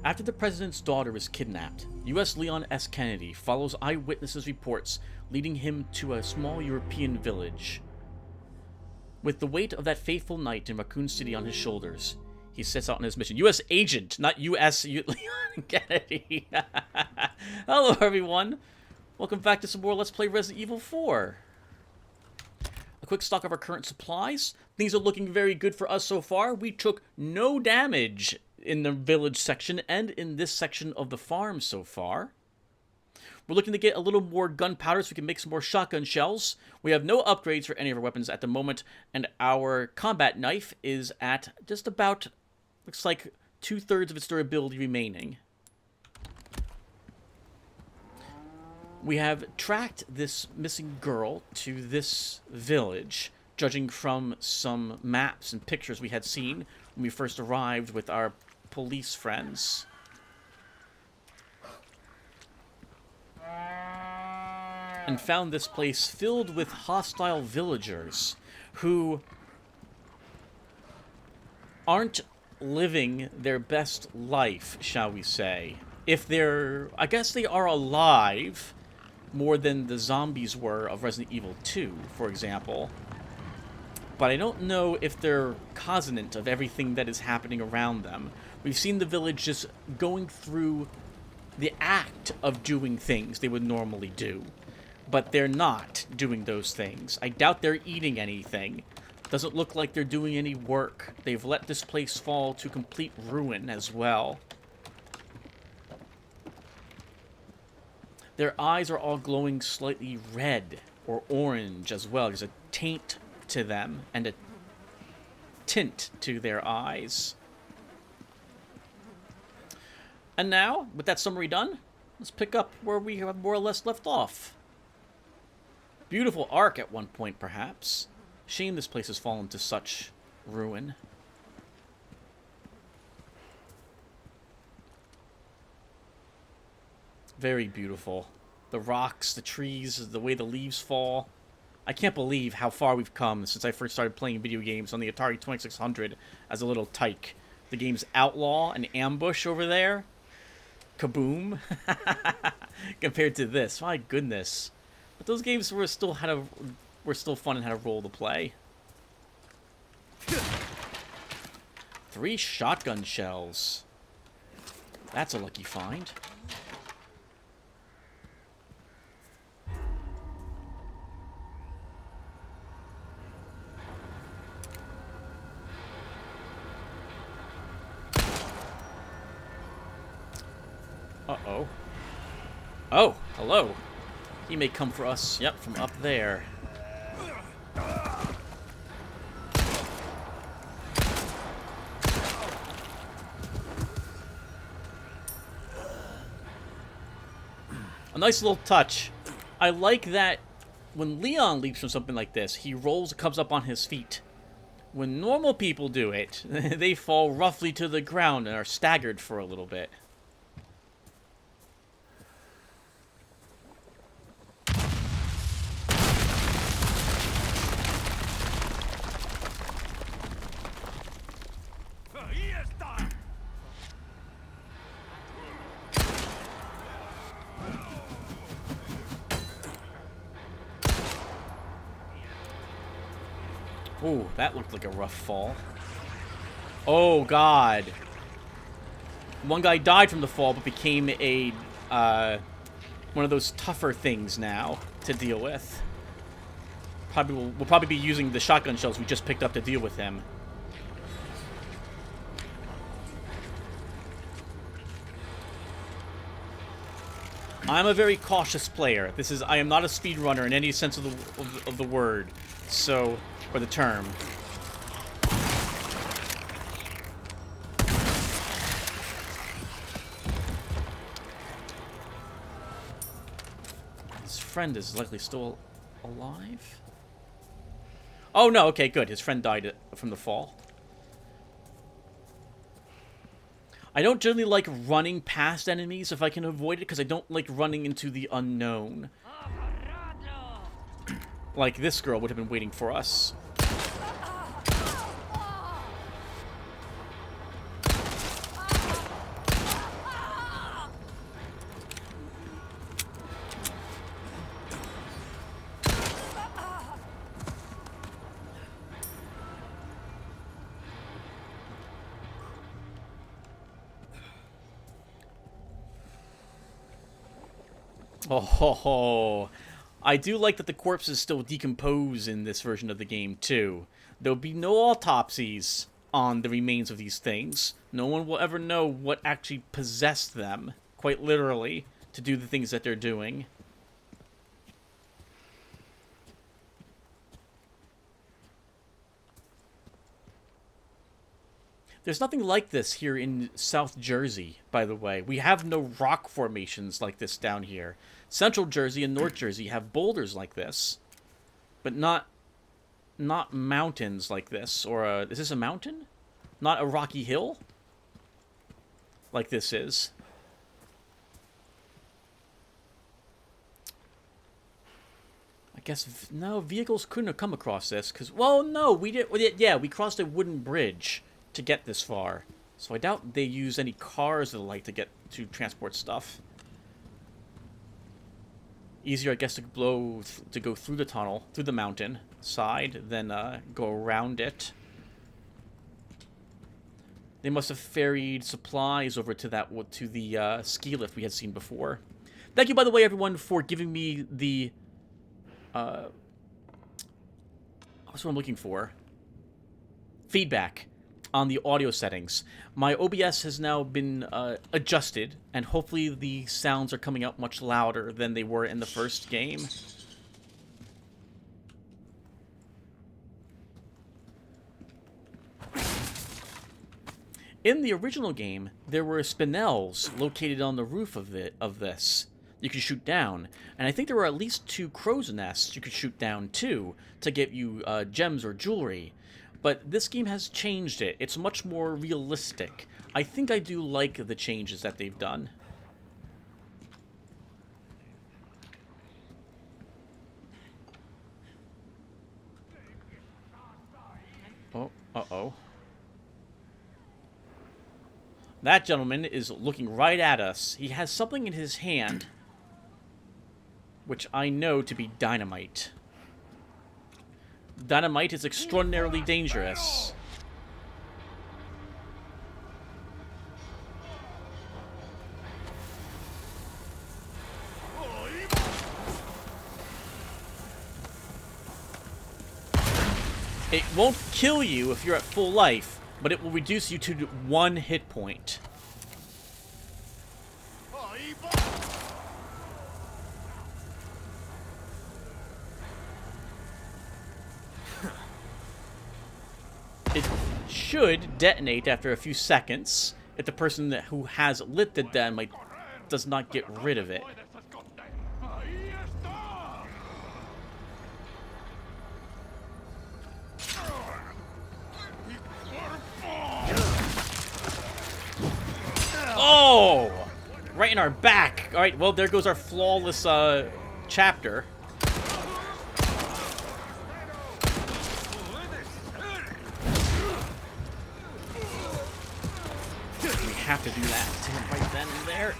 After the president's daughter is kidnapped, U.S. Leon S. Kennedy follows eyewitnesses' reports, leading him to a small European village. With the weight of that fateful night in Raccoon City on his shoulders, he sets out on his mission. U.S. agent, not U.S. Leon Kennedy. Hello, everyone. Welcome back to some more Let's Play Resident Evil 4. A quick stock of our current supplies. Things are looking very good for us so far. We took no damage in the village section and in this section of the farm so far. We're looking to get a little more gunpowder so we can make some more shotgun shells. We have no upgrades for any of our weapons at the moment, and our combat knife is at just about, looks like 2/3 of its durability remaining. We have tracked this missing girl to this village, judging from some maps and pictures we had seen when we first arrived with our police friends. And found this place filled with hostile villagers who aren't living their best life, shall we say. If they're, I guess they are alive more than the zombies were of Resident Evil 2, for example. But I don't know if they're cognizant of everything that is happening around them. We've seen the village just going through the act of doing things they would normally do. But they're not doing those things. I doubt they're eating anything. Doesn't look like they're doing any work. They've let this place fall to complete ruin as well. Their eyes are all glowing slightly red or orange as well. There's a taint to them and a tint to their eyes. And now, with that summary done, let's pick up where we have more or less left off. Beautiful arc at one point, perhaps. Shame this place has fallen to such ruin. Very beautiful. The rocks, the trees, the way the leaves fall. I can't believe how far we've come since I first started playing video games on the Atari 2600 as a little tyke. The game's Outlaw and Ambush over there. Kaboom. Compared to this. My goodness. But those games were still fun and had a role to play. 3 shotgun shells. That's a lucky find. Uh-oh. Oh, hello. He may come for us, yep, from up there. A nice little touch. I like that when Leon leaps from something like this, he rolls and comes up on his feet. When normal people do it, they fall roughly to the ground and are staggered for a little bit. Ooh, that looked like a rough fall. Oh, God. One guy died from the fall, but became a, one of those tougher things now to deal with. We'll probably be using the shotgun shells we just picked up to deal with him. I'm a very cautious player. I am not a speedrunner in any sense of the word. So, or the term. His friend is likely still alive? Oh no, okay, good. His friend died from the fall. I don't generally like running past enemies if I can avoid it, because I don't like running into the unknown. Like this girl would have been waiting for us. Oh, ho, ho. I do like that the corpses still decompose in this version of the game, too. There'll be no autopsies on the remains of these things. No one will ever know what actually possessed them, quite literally, to do the things that they're doing. There's nothing like this here in South Jersey, by the way. We have no rock formations like this down here. Central Jersey and North Jersey have boulders like this, but not mountains like this. Or is this a mountain? Not a rocky hill? Like this is. I guess, no, vehicles couldn't have come across this, because, well, no, we did, yeah, we crossed a wooden bridge to get this far. So I doubt they use any cars or the like to get to transport stuff. Easier, I guess, to go through the tunnel, through the mountain side, than go around it. They must have ferried supplies over to the ski lift we had seen before. Thank you, by the way, everyone, for giving me the what's what I'm looking for? Feedback on the audio settings. My OBS has now been adjusted, and hopefully the sounds are coming out much louder than they were in the first game. In the original game, there were spinels located on the roof of this. You could shoot down, and I think there were at least 2 crow's nests you could shoot down too to get you gems or jewelry. But this game has changed it. It's much more realistic. I think I do like the changes that they've done. Oh, uh-oh. That gentleman is looking right at us. He has something in his hand, which I know to be dynamite. Dynamite is extraordinarily dangerous. It won't kill you if you're at full life, but it will reduce you to 1 hit point. It should detonate after a few seconds if the person who has lit the dynamite does not get rid of it. Oh! Right in our back. Alright, well, there goes our flawless chapter. We have to do that to him right then and there.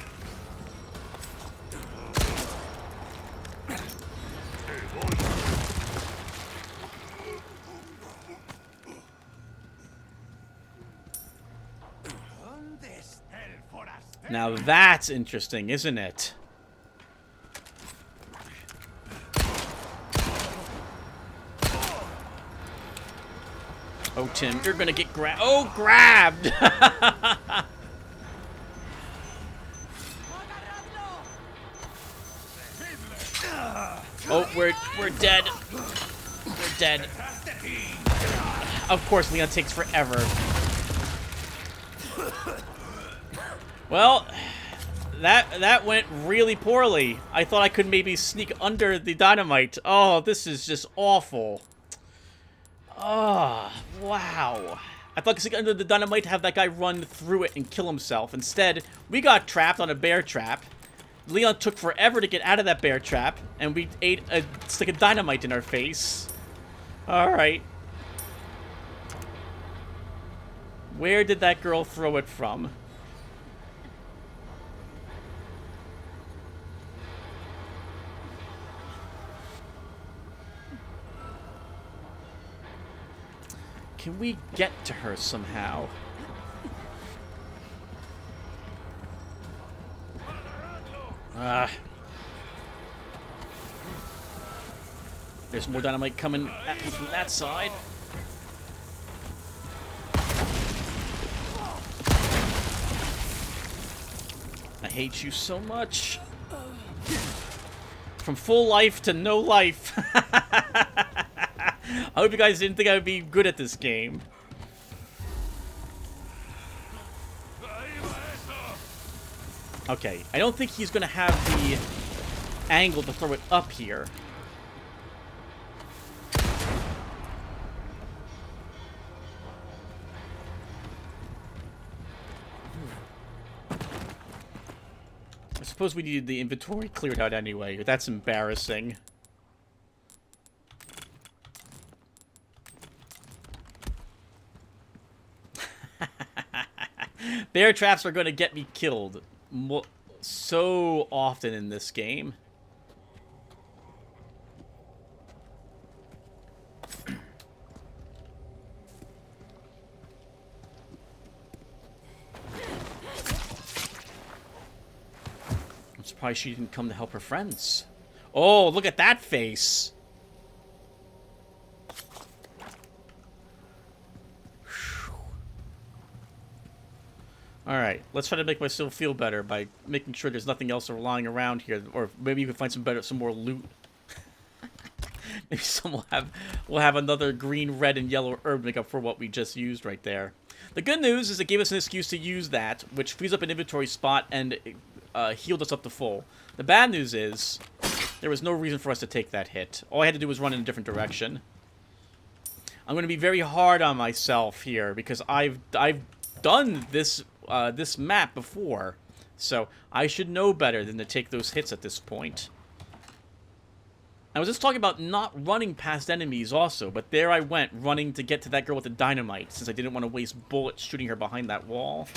Now that's interesting, isn't it? Oh, Tim, you're gonna get grabbed. Oh, grabbed! Oh, we're dead. We're dead. Of course, Leon takes forever. Well, that went really poorly. I thought I could maybe sneak under the dynamite. Oh, this is just awful. Oh, wow. I thought I could sneak under the dynamite to have that guy run through it and kill himself. Instead, we got trapped on a bear trap. Leon took forever to get out of that bear trap, and we ate a stick of dynamite in our face. Alright. Where did that girl throw it from? Can we get to her somehow? There's more dynamite coming at me from that side. I hate you so much. From full life to no life. I hope you guys didn't think I would be good at this game. Okay, I don't think he's going to have the angle to throw it up here. I suppose we needed the inventory cleared out anyway. That's embarrassing. Bear traps are going to get me killed so often in this game. I'm surprised she didn't come to help her friends. Oh, look at that face. Alright, let's try to make myself feel better by making sure there's nothing else lying around here. Or maybe you can find some more loot. Maybe we'll have another green, red, and yellow herb to make up for what we just used right there. The good news is it gave us an excuse to use that, which frees up an inventory spot and healed us up to full. The bad news is there was no reason for us to take that hit. All I had to do was run in a different direction. I'm going to be very hard on myself here because I've done this this map before, so I should know better than to take those hits at this point. I was just talking about not running past enemies also, but there I went, running to get to that girl with the dynamite, since I didn't want to waste bullets shooting her behind that wall.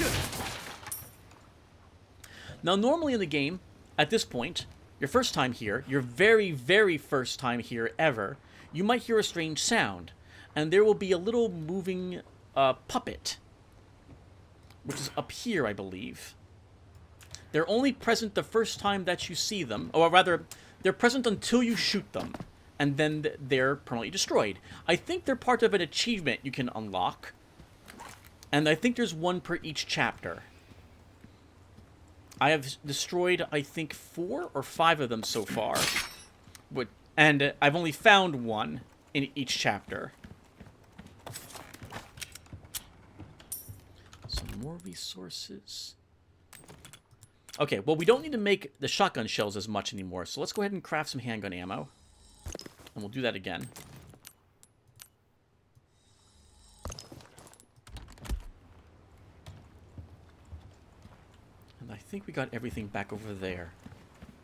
Now, normally in the game, at this point, your first time here, your very, very first time here ever, you might hear a strange sound, and there will be a little moving puppet, which is up here, I believe. They're only present the first time that you see them, or rather, they're present until you shoot them, and then they're permanently destroyed. I think they're part of an achievement you can unlock, and I think there's one per each chapter. I have destroyed, I think, 4 or 5 of them so far, and I've only found one in each chapter. Some more resources. Okay, well, we don't need to make the shotgun shells as much anymore, so let's go ahead and craft some handgun ammo. And we'll do that again. And I think we got everything back over there.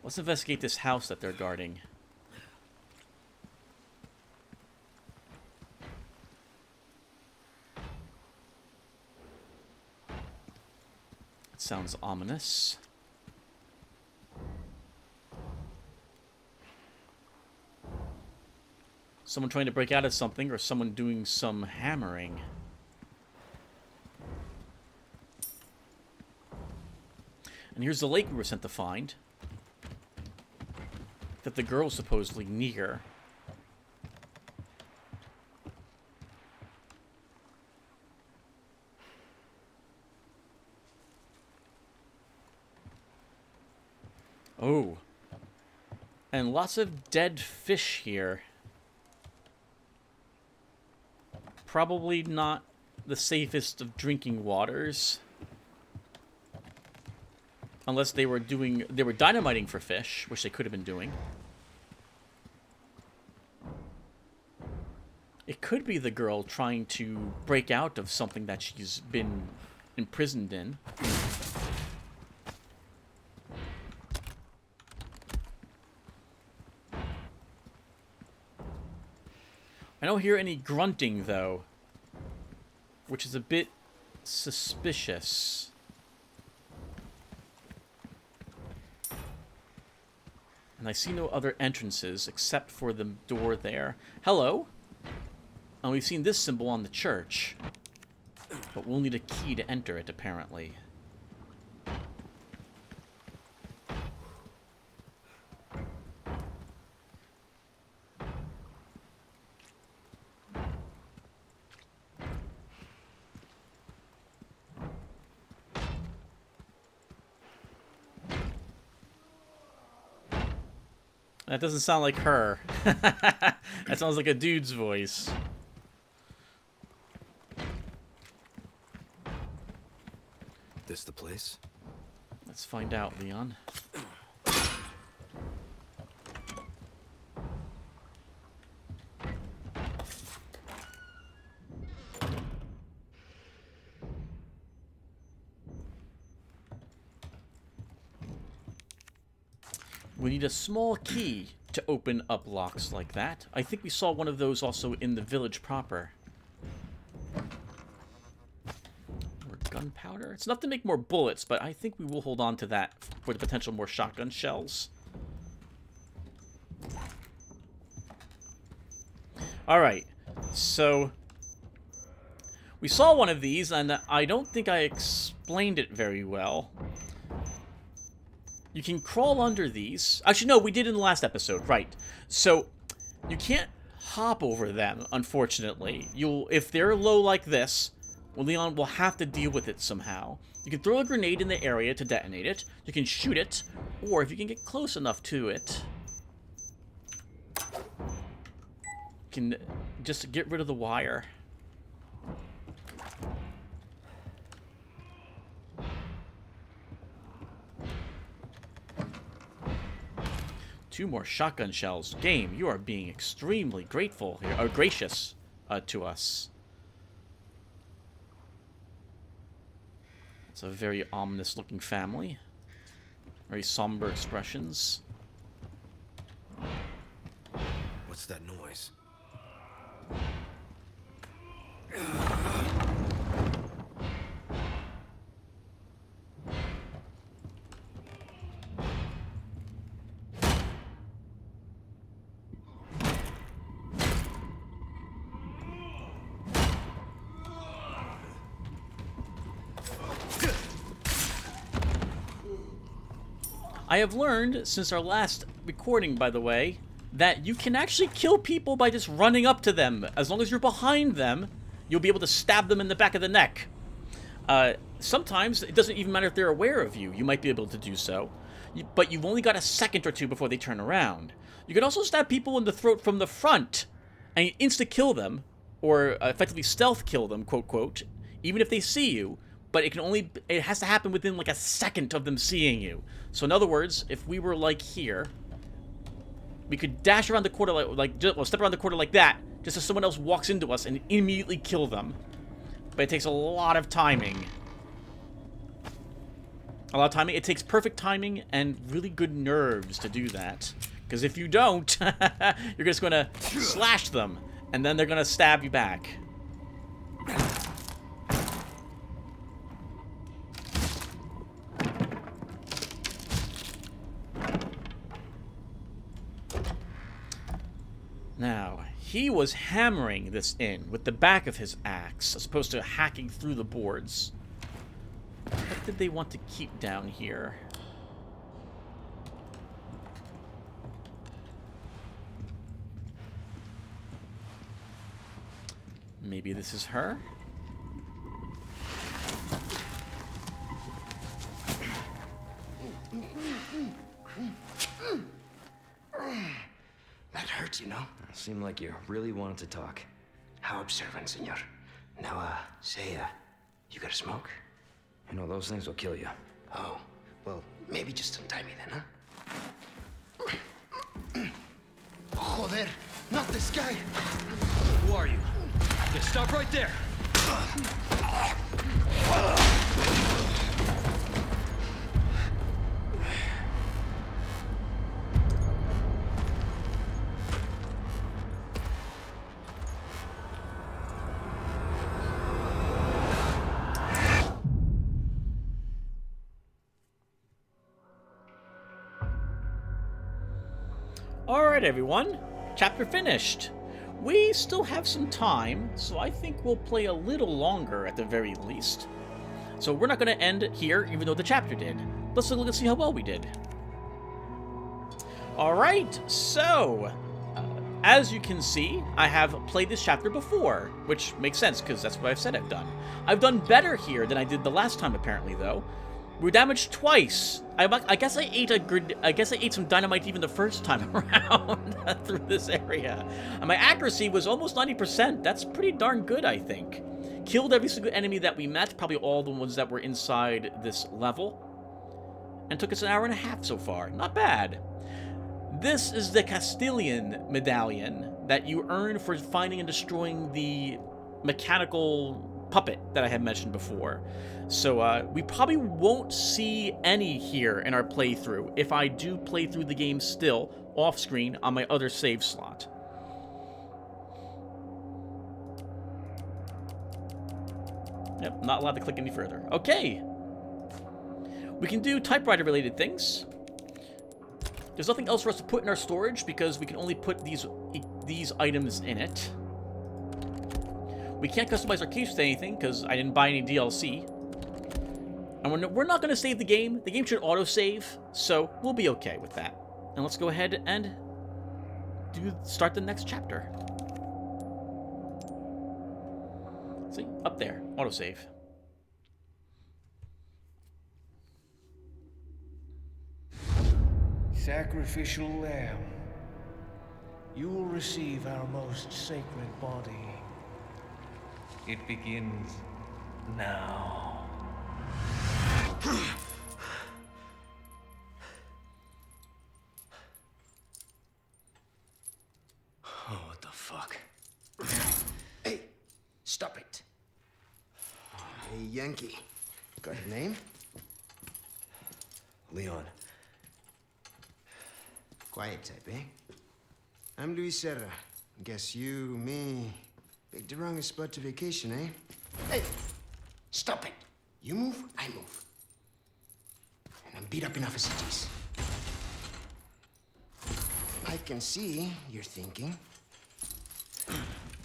Let's investigate this house that they're guarding. It sounds ominous. Someone trying to break out of something, or someone doing some hammering. And here's the lake we were sent to find, that the girl's supposedly near. Oh. And lots of dead fish here. Probably not the safest of drinking waters. Unless they were dynamiting for fish, which they could have been doing. It could be the girl trying to break out of something that she's been imprisoned in. I don't hear any grunting, though, which is a bit suspicious. And I see no other entrances except for the door there. Hello? And we've seen this symbol on the church, but we'll need a key to enter it, apparently. That doesn't sound like her. That sounds like a dude's voice. This the place? Let's find out, Leon. We need a small key to open up locks like that. I think we saw one of those also in the village proper. More gunpowder. It's enough to make more bullets, but I think we will hold on to that for the potential more shotgun shells. Alright, so we saw one of these, and I don't think I explained it very well. You can crawl under these. Actually, no, we did in the last episode, right. So, you can't hop over them, unfortunately. If they're low like this, well, Leon will have to deal with it somehow. You can throw a grenade in the area to detonate it. You can shoot it, or if you can get close enough to it, you can just get rid of the wire. Two more shotgun shells. Game, you are being extremely grateful here, or gracious to us. It's a very ominous looking family. Very somber expressions. What's that noise? I have learned, since our last recording, by the way, that you can actually kill people by just running up to them. As long as you're behind them, you'll be able to stab them in the back of the neck. Sometimes, it doesn't even matter if they're aware of you. You might be able to do so. But you've only got a second or two before they turn around. You can also stab people in the throat from the front and insta-kill them, or effectively stealth kill them, quote, quote, even if they see you. But it has to happen within like a second of them seeing you. So in other words, if we were like here, we could dash around the corner step around the corner like that, just as someone else walks into us and immediately kill them. But it takes a lot of timing. A lot of timing. It takes perfect timing and really good nerves to do that. Because if you don't, you're just going to slash them, and then they're going to stab you back. Now, he was hammering this in with the back of his axe, as opposed to hacking through the boards. What did they want to keep down here? Maybe this is her? That hurts, you know? Seemed like you really wanted to talk. How observant, senor. Now, say, you got a smoke? You know, those things will kill you. Oh, well, maybe just untie me then, huh? Joder, not this guy! Who are you? Yeah, stop right there! Alright everyone, chapter finished. We still have some time, so I think we'll play a little longer at the very least. So we're not going to end here, even though the chapter did. Let's look and see how well we did. Alright, so, as you can see, I have played this chapter before, which makes sense, because that's what I've said I've done. I've done better here than I did the last time, apparently, though. We're damaged twice. I guess I ate some dynamite even the first time around through this area. And my accuracy was almost 90%. That's pretty darn good, I think. Killed every single enemy that we met, probably all the ones that were inside this level. And took us an hour and a half so far. Not bad. This is the Castilian medallion that you earn for finding and destroying the mechanical puppet that I had mentioned before. So we probably won't see any here in our playthrough if I do play through the game still off screen on my other save slot. Yep, not allowed to click any further. Okay. We can do typewriter related things. There's nothing else for us to put in our storage because we can only put these items in it. We can't customize our case with anything because I didn't buy any DLC. And we're not going to save the game. The game should auto-save, so we'll be okay with that. And let's go ahead and start the next chapter. See? Up there. Autosave. Sacrificial lamb, you will receive our most sacred body. It begins now. Oh, what the fuck? Hey, stop it. Hey, Yankee. Got your name? Leon. Quiet type, eh? I'm Luis Serra. Guess you, me, picked the wrongest spot to vacation, eh? Hey, stop it. You move, I move. And I'm beat up enough as it is. I can see you're thinking.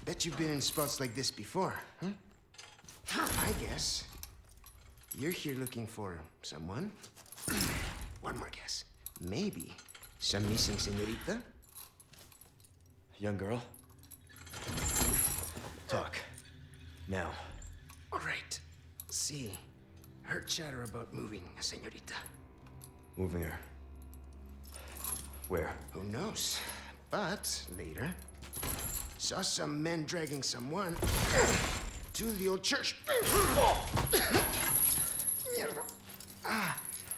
Bet you've been in spots like this before, huh? I guess you're here looking for someone. One more guess. Maybe some missing señorita? Young girl. Talk. Now. All right. See, heard chatter about moving a señorita. Moving her. Where? Who knows? But later, saw some men dragging someone to the old church.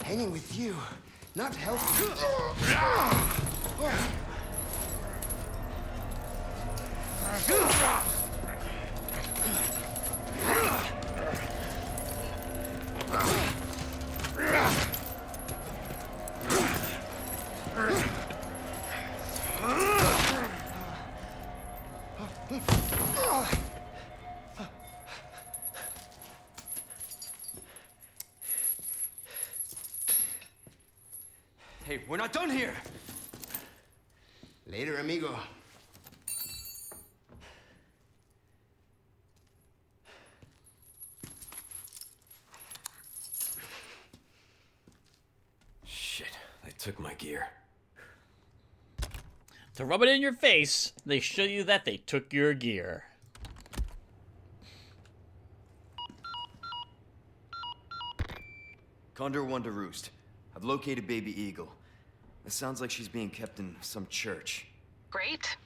Hanging with you, not healthy. Hey, we're not done here! Later, amigo. Shit, they took my gear. To rub it in your face, they show you that they took your gear. Condor 1 to Roost. I've located Baby Eagle. It sounds like she's being kept in some church. Great.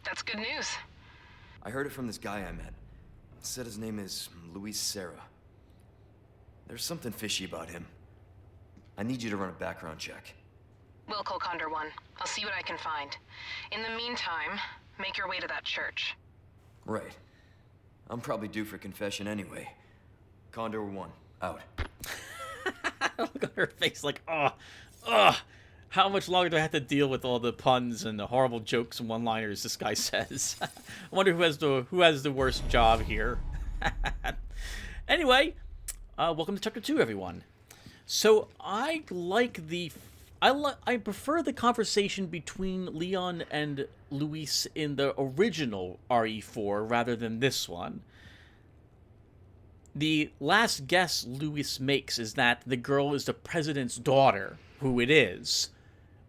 That's good news. I heard it from this guy I met. Said his name is Luis Serra. There's something fishy about him. I need you to run a background check. We'll call Condor 1. I'll see what I can find. In the meantime, make your way to that church. Right. I'm probably due for confession anyway. Condor 1, out. Look at her face like, how much longer do I have to deal with all the puns and the horrible jokes and one-liners this guy says? I wonder who has the worst job here. Anyway, welcome to Chapter 2, everyone. So I prefer the conversation between Leon and Luis in the original RE4 rather than this one. The last guess Luis makes is that the girl is the president's daughter, who it is,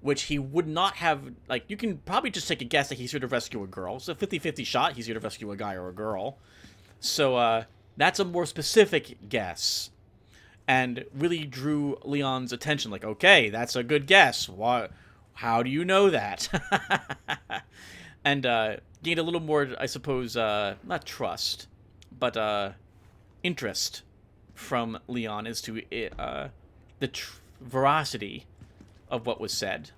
which he would not have, like, you can probably just take a guess that he's here to rescue a girl. It's a 50-50 shot he's here to rescue a guy or a girl. So, that's a more specific guess. and really drew Leon's attention. Like, okay, that's a good guess. What? How do you know that? And gained a little more, I suppose, not trust, but interest from Leon as to the veracity of what was said.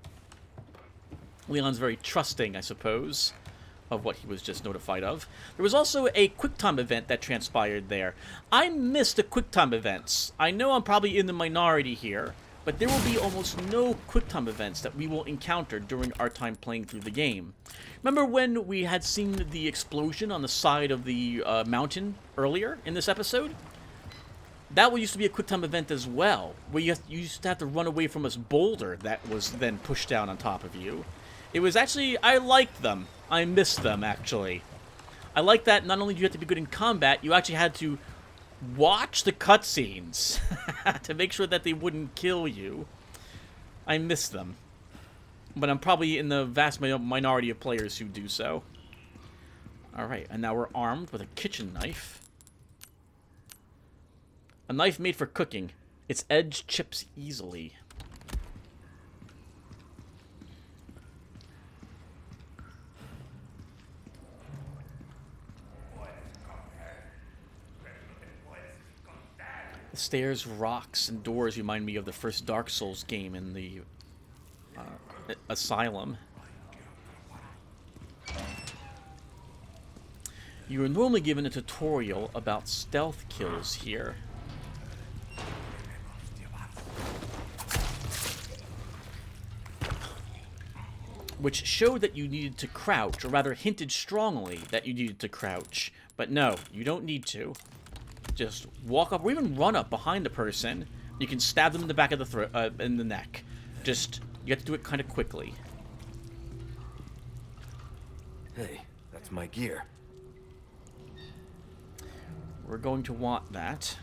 Leon's very trusting, I suppose, of what he was just notified of. There was also a QuickTime event that transpired there. I missed the QuickTime events. I know I'm probably in the minority here, but there will be almost no QuickTime events that we will encounter during our time playing through the game. Remember when we had seen the explosion on the side of the mountain earlier in this episode? That used to be a QuickTime event as well, where you used to have to run away from this boulder that was then pushed down on top of you. It was actually, I liked them. I missed them, actually. I like that not only do you have to be good in combat, you actually had to watch the cutscenes to make sure that they wouldn't kill you. I miss them. But I'm probably in the vast minority of players who do so. Alright, and now we're armed with a kitchen knife. A knife made for cooking. Its edge chips easily. The stairs, rocks, and doors remind me of the first Dark Souls game in the Asylum. You are normally given a tutorial about stealth kills here. Which showed that you needed to crouch, or rather hinted strongly that you needed to crouch. But no, you don't need to. Just walk up, or even run up behind the person. You can stab them in the back of the throat, in the neck. Just, you have to do it kind of quickly. Hey, that's my gear. We're going to want that.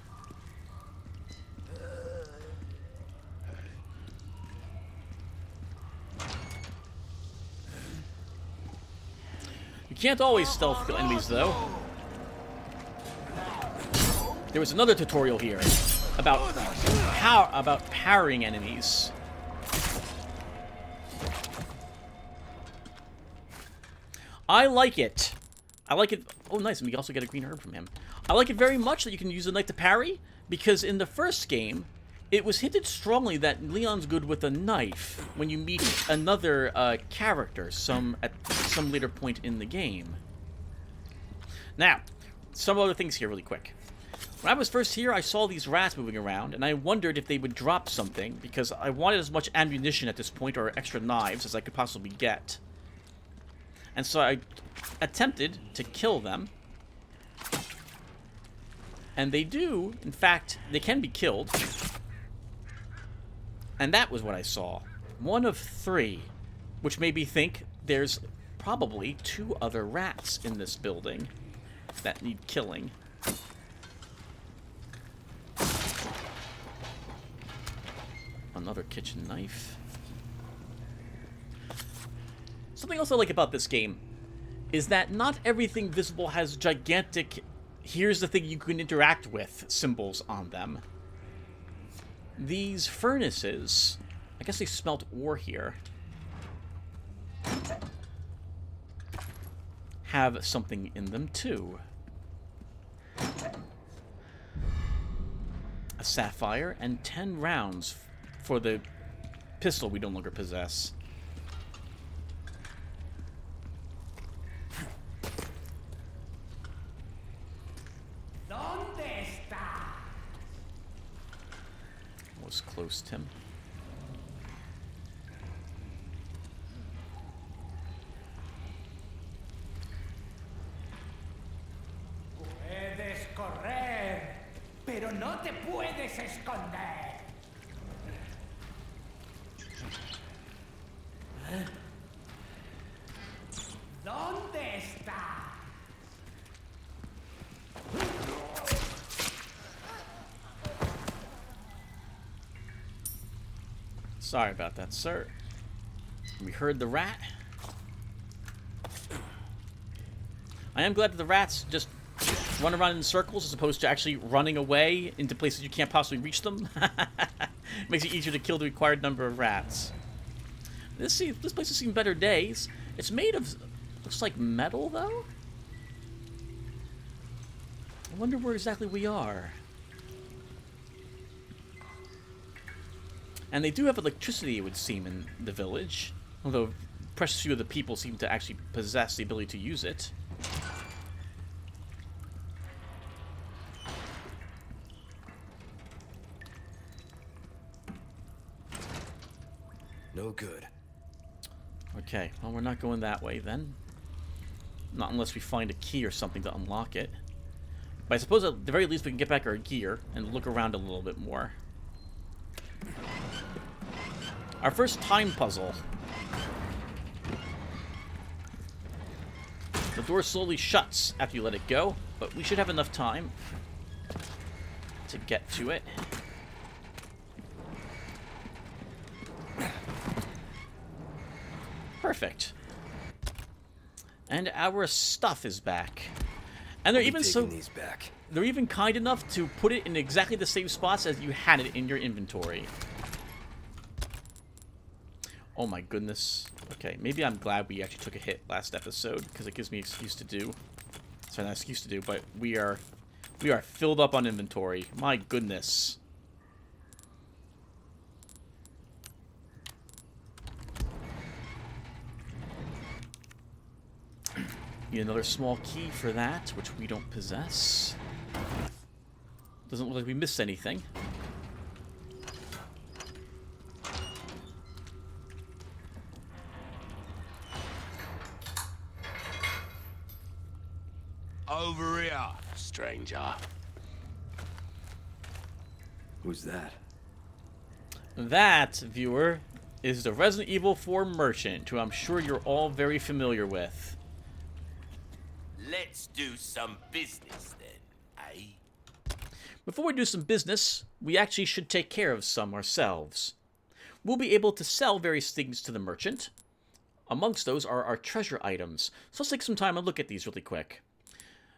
You can't always stealth kill enemies, though. There was another tutorial here about parrying enemies. I like it. I like it. Oh, nice. And we also get a green herb from him. I like it very much that you can use the knife to parry, because in the first game, it was hinted strongly that Leon's good with a knife when you meet another character at some later point in the game. Now, some other things here really quick. When I was first here, I saw these rats moving around, and I wondered if they would drop something, because I wanted as much ammunition at this point, or extra knives, as I could possibly get. And so I attempted to kill them. And they do, in fact, they can be killed. And that was what I saw. 1 of 3, which made me think there's probably 2 other rats in this building that need killing. Another kitchen knife. Something else I like about this game is that not everything visible has gigantic, here's the thing you can interact with, symbols on them. These furnaces, I guess they smelt ore here, have something in them too. A sapphire and 10 rounds for the pistol we no longer possess. Was close, Tim. Puedes correr, pero no te puedes esconder. ¿Dónde está? Sorry about that, sir. We heard the rat. I am glad that the rats just just run around in circles as opposed to actually running away into places you can't possibly reach them. Makes it easier to kill the required number of rats. This place has seen better days. It's made of, looks like metal, though? I wonder where exactly we are. And they do have electricity, it would seem, in the village. Although, precious few of the people seem to actually possess the ability to use it. No good. Okay, well, we're not going that way, then. Not unless we find a key or something to unlock it. But I suppose at the very least we can get back our gear and look around a little bit more. Our first time puzzle. The door slowly shuts after you let it go, but we should have enough time to get to it. Perfect. And our stuff is back. And they're even these back. they're even kind enough to put it in exactly the same spots as you had it in your inventory. Oh my goodness. Okay, maybe I'm glad we actually took a hit last episode, because it gives me an excuse to do. Sorry, not an excuse to do, but we are filled up on inventory. My goodness. Need another small key for that, which we don't possess. Doesn't look like we missed anything. Over here, stranger. Who's that? That, viewer, is the Resident Evil 4 merchant, who I'm sure you're all very familiar with. Let's do some business then, eh? Before we do some business, we actually should take care of some ourselves. We'll be able to sell various things to the merchant. Amongst those are our treasure items, so let's take some time and look at these really quick.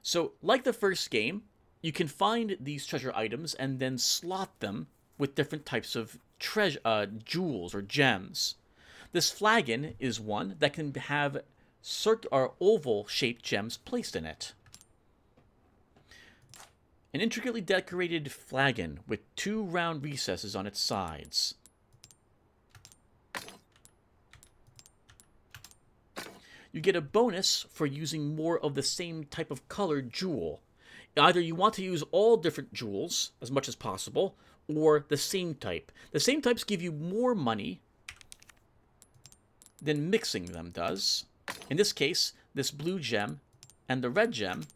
So, like the first game, you can find these treasure items and then slot them with different types of jewels or gems. This flagon is one that can have or oval-shaped gems placed in it. An intricately decorated flagon with 2 round recesses on its sides. You get a bonus for using more of the same type of colored jewel. Either you want to use all different jewels as much as possible, or the same type. The same types give you more money than mixing them does. In this case, this blue gem and the red gem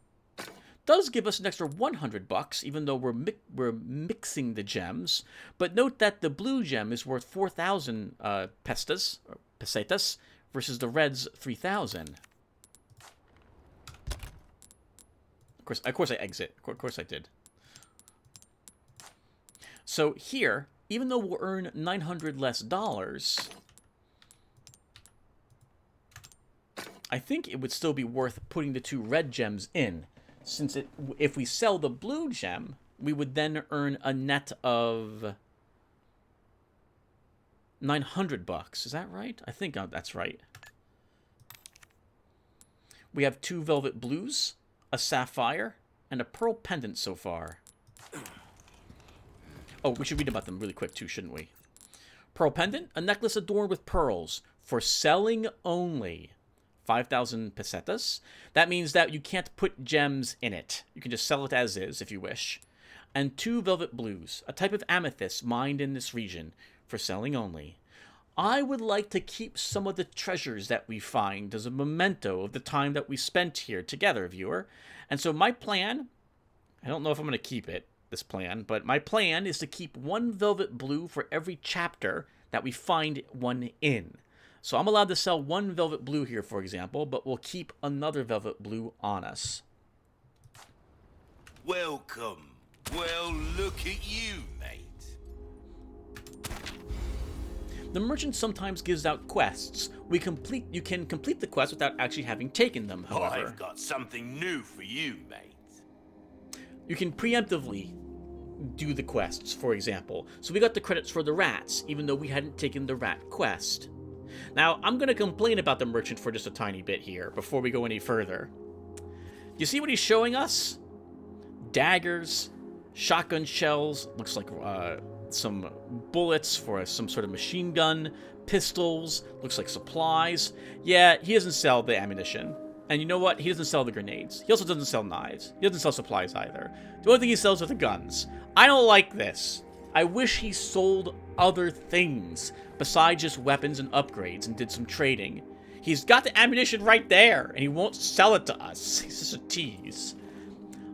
does give us an extra 100 bucks, even though we're mixing the gems. But note that the blue gem is worth 4,000 pesetas, versus the red's 3,000. Of course I exit. Of course I did. So here, even though we'll earn $900 less, I think it would still be worth putting the 2 red gems in, since if we sell the blue gem, we would then earn a net of 900 bucks. Is that right? I think that's right. We have 2 velvet blues, a sapphire, and a pearl pendant so far. Oh, we should read about them really quick too, shouldn't we? Pearl pendant, a necklace adorned with pearls for selling only. 5,000 pesetas. That means that you can't put gems in it. You can just sell it as is if you wish. And 2 velvet blues, a type of amethyst mined in this region, for selling only. I would like to keep some of the treasures that we find as a memento of the time that we spent here together, viewer. And so my plan, I don't know if I'm going to keep it, this plan, but my plan is to keep 1 velvet blue for every chapter that we find one in. So I'm allowed to sell 1 velvet blue here, for example, but we'll keep another velvet blue on us. Welcome. Well, look at you, mate. The merchant sometimes gives out quests. You can complete the quest without actually having taken them, however. I've got something new for you, mate. you can preemptively do the quests, for example. So we got the credits for the rats, even though we hadn't taken the rat quest. Now, I'm going to complain about the merchant for just a tiny bit here, before we go any further. You see what he's showing us? Daggers, shotgun shells, looks like some bullets for some sort of machine gun, pistols, looks like supplies. Yeah, he doesn't sell the ammunition. And you know what? He doesn't sell the grenades. He also doesn't sell knives. He doesn't sell supplies either. The only thing he sells are the guns. I don't like this. I wish he sold other things besides just weapons and upgrades and did some trading. He's got the ammunition right there, and he won't sell it to us. He's just a tease.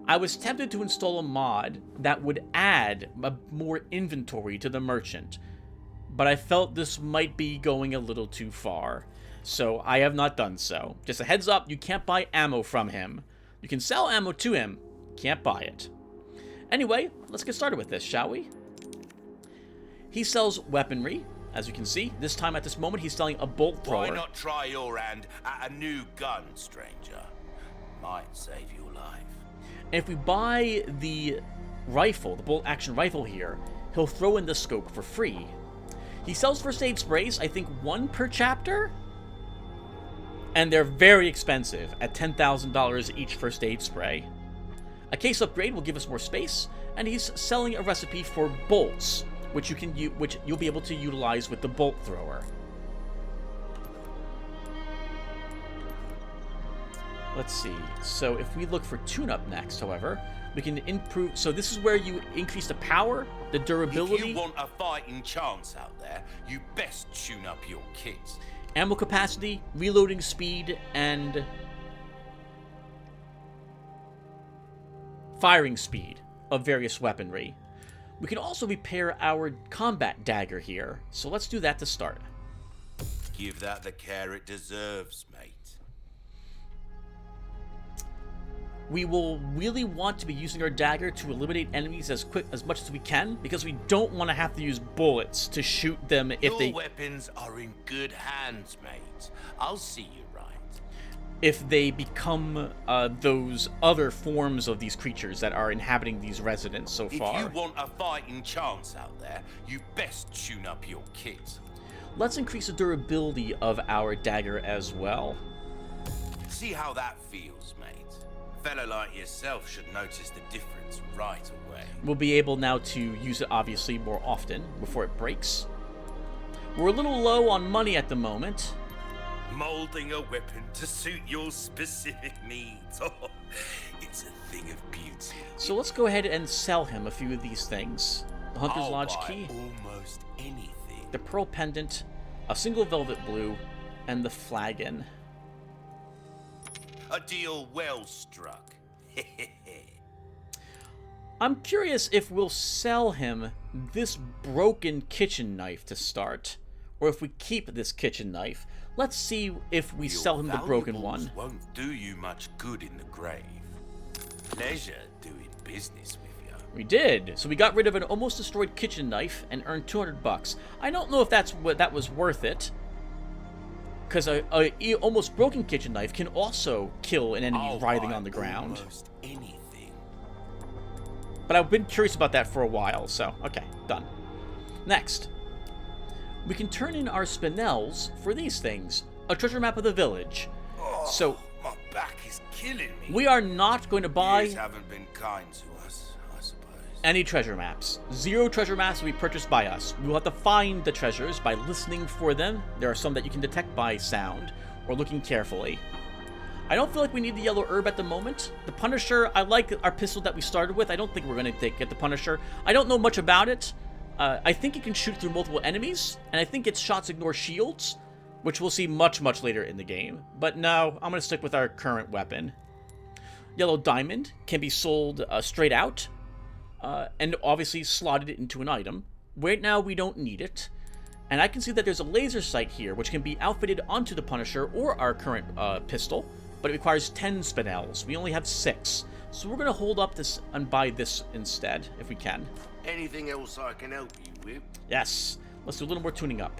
I was tempted to install a mod that would add more inventory to the merchant, but I felt this might be going a little too far. So I have not done so. Just a heads up, you can't buy ammo from him. You can sell ammo to him, can't buy it. Anyway, let's get started with this, shall we? He sells weaponry, as you can see. This time at this moment, he's selling a bolt thrower. Why not try your hand at a new gun, stranger? Might save your life. And if we buy the rifle, the bolt action rifle here, he'll throw in the scope for free. He sells first aid sprays, I think 1 per chapter? And they're very expensive, at $10,000 each first aid spray. A case upgrade will give us more space, and he's selling a recipe for bolts, which you'll be able to utilize with the bolt thrower. Let's see. So if we look for tune-up next, however, we can improve. So this is where you increase the power, the durability. If you want a fighting chance out there, you best tune up your kit. Ammo capacity, reloading speed, and firing speed of various weaponry. We can also repair our combat dagger here, so let's do that to start. Give that the care it deserves, mate. We will really want to be using our dagger to eliminate enemies as much as we can, because we don't want to have to use bullets to shoot them if Your weapons are in good hands, mate. I'll see you right. If they become those other forms of these creatures that are inhabiting these residents so far. If you want a fighting chance out there, you best tune up your kit. Let's increase the durability of our dagger as well. See how that feels, mate. A fella like yourself should notice the difference right away. We'll be able now to use it obviously more often before it breaks. We're a little low on money at the moment. Molding a weapon to suit your specific needs. Oh, it's a thing of beauty. So let's go ahead and sell him a few of these things. The Hunter's I'll Lodge buy key, almost anything. the Pearl Pendant, a single Velvet Blue, and the Flagon. A deal well struck. I'm curious if we'll sell him this broken kitchen knife to start, or if we keep this kitchen knife. Let's see if we sell him the broken one. Won't do you much good in the grave. Pleasure doing business with you. We did. So we got rid of an almost destroyed kitchen knife and earned $200. I don't know if that was worth it, because a almost broken kitchen knife can also kill an enemy writhing on the ground. Almost anything. But I've been curious about that for a while, so okay, done. Next, we can turn in our spinels for these things. A treasure map of the village. Oh, so my back is killing me. we are not going to buy Years haven't been kind to us, I suppose. any treasure maps. 0 treasure maps will be purchased by us. We will have to find the treasures by listening for them. There are some that you can detect by sound or looking carefully. I don't feel like we need the yellow herb at the moment. The Punisher, I like our pistol that we started with. I don't think we're going to get the Punisher. I don't know much about it. I think it can shoot through multiple enemies, and I think its shots ignore shields, which we'll see much, much later in the game. But no, I'm going to stick with our current weapon. Yellow Diamond can be sold straight out, and obviously slotted into an item. Right now, we don't need it. And I can see that there's a laser sight here, which can be outfitted onto the Punisher or our current pistol, but it requires 10 spinels. We only have 6. So we're going to hold up this and buy this instead, if we can. Anything else I can help you with? Yes. Let's do a little more tuning up.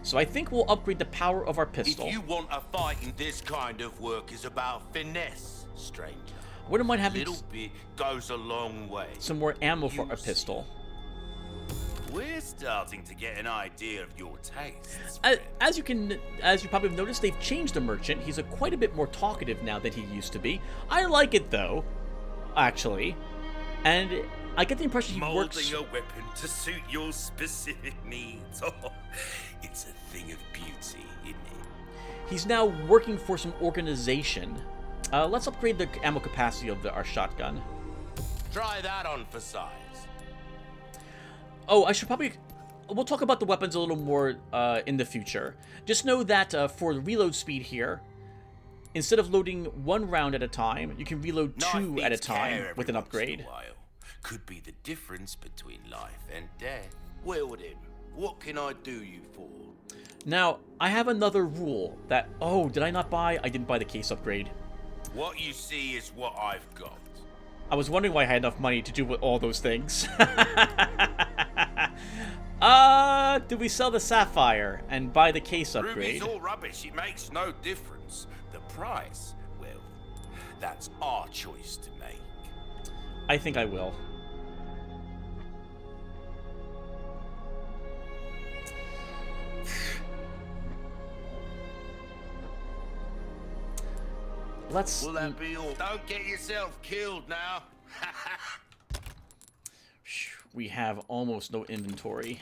So I think we'll upgrade the power of our pistol. If you want a fight in this kind of work is about finesse, stranger. Wouldn't mind having Little bit goes a long way. some more ammo for You a see. pistol. We're starting to get an idea of your tastes. As you probably have noticed, they've changed the merchant. He's quite a bit more talkative now than he used to be. I like it though, actually, and I get the impression he works. Molding a weapon to suit your specific needs. Oh, it's a thing of beauty, isn't it? He's now working for some organization. Let's upgrade the ammo capacity of our shotgun. Try that on for size. Oh, I should probably... We'll talk about the weapons a little more in the future. Just know that for the reload speed here, instead of loading 1 round at a time, you can reload 2 at a time with an upgrade. Could be the difference between life and death. Well then, what can I do you for? Now, I have another rule that... Oh, did I not buy? I didn't buy the case upgrade. What you see is what I've got. I was wondering why I had enough money to do all those things. Do we sell the sapphire and buy the case upgrade? Ruby's all rubbish. It makes no difference. The price, well, that's our choice to make. I think I will. Will that be all? Don't get yourself killed now. We have almost no inventory.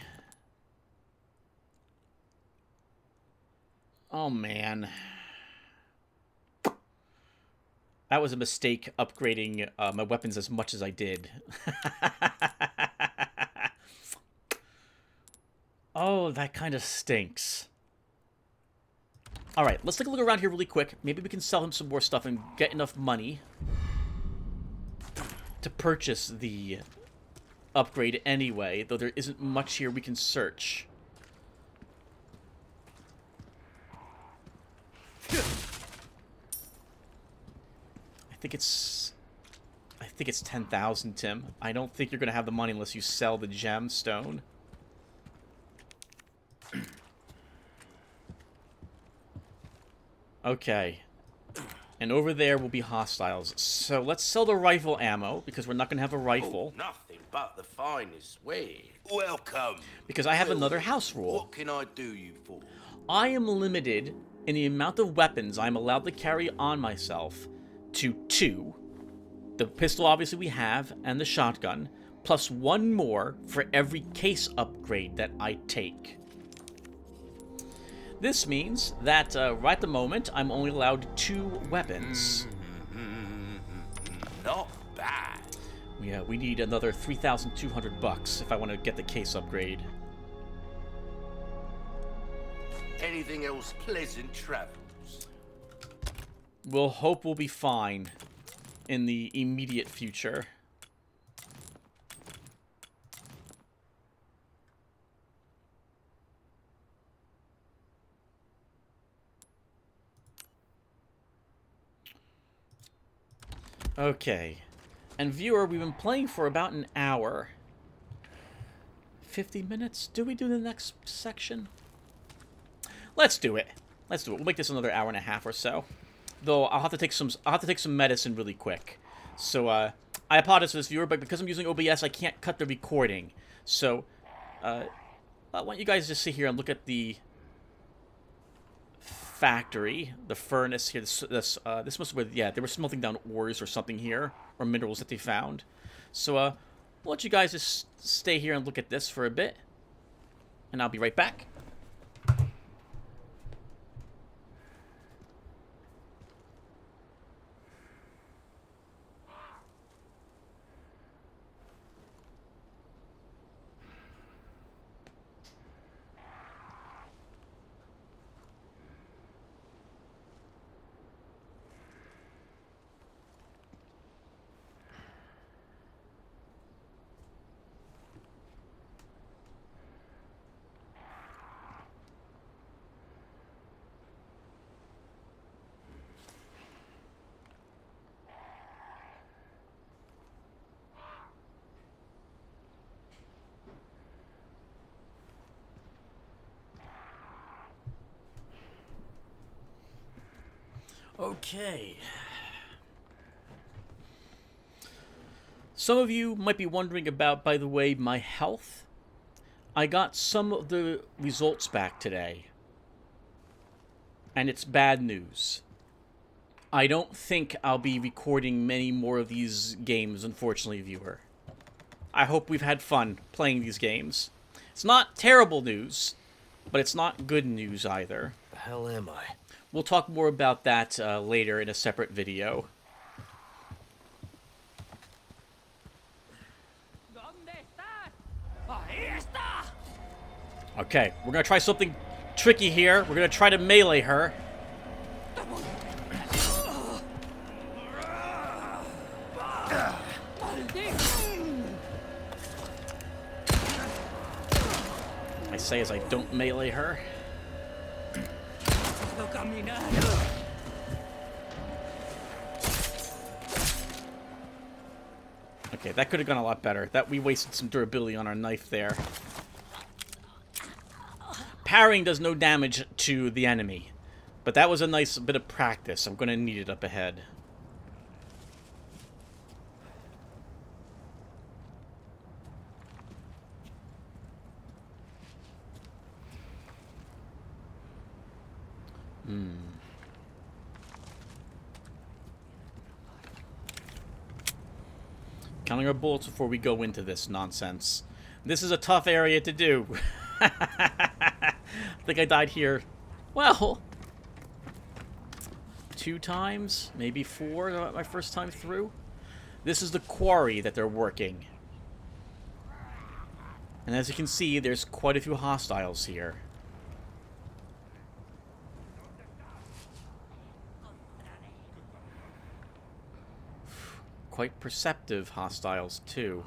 Oh, man. That was a mistake, upgrading my weapons as much as I did. Oh, that kind of stinks. Alright, let's take a look around here really quick. Maybe we can sell him some more stuff and get enough money to purchase the upgrade anyway, though there isn't much here we can search. I think it's 10,000, Tim. I don't think you're going to have the money unless you sell the gemstone. Okay. And over there will be hostiles. So let's sell the rifle ammo, because we're not going to have a rifle. Oh, nothing but the finest way. Welcome. Because I have another house rule. What can I do you for? I am limited in the amount of weapons I'm allowed to carry on myself to 2. The pistol, obviously, we have, and the shotgun, plus 1 more for every case upgrade that I take. This means that right at the moment, I'm only allowed 2 weapons. Not bad. Yeah, we need another 3,200 bucks if I want to get the case upgrade. Anything else pleasant travels? We'll hope we'll be fine in the immediate future. Okay. And viewer, we've been playing for about an hour. 50 minutes? Do we do the next section? Let's do it. Let's do it. We'll make this another hour and a half or so. Though I'll have to take some medicine really quick. So I apologize for this, viewer, but because I'm using OBS, I can't cut the recording. So I want you guys to sit here and look at the factory, the furnace here. This must have, yeah, they were smelting down ores or something here, or minerals that they found. So we'll let you guys just stay here and look at this for a bit, and I'll be right back. Okay. Some of you might be wondering about, by the way, my health. I got some of the results back today. And it's bad news. I don't think I'll be recording many more of these games, unfortunately, viewer. I hope we've had fun playing these games. It's not terrible news, but it's not good news either. The hell am I? We'll talk more about that later in a separate video. Okay, we're gonna try something tricky here. We're gonna try to melee her. I say as I don't melee her. Okay, that could have gone a lot better. That we wasted some durability on our knife there. Parrying does no damage to the enemy, but that was a nice bit of practice. I'm going to need it up ahead. Counting our bullets before we go into this nonsense. This is a tough area to do. I think I died here, well, 2 times, maybe 4 my first time through. This is the quarry that they're working. And as you can see, there's quite a few hostiles here. Quite perceptive hostiles, too.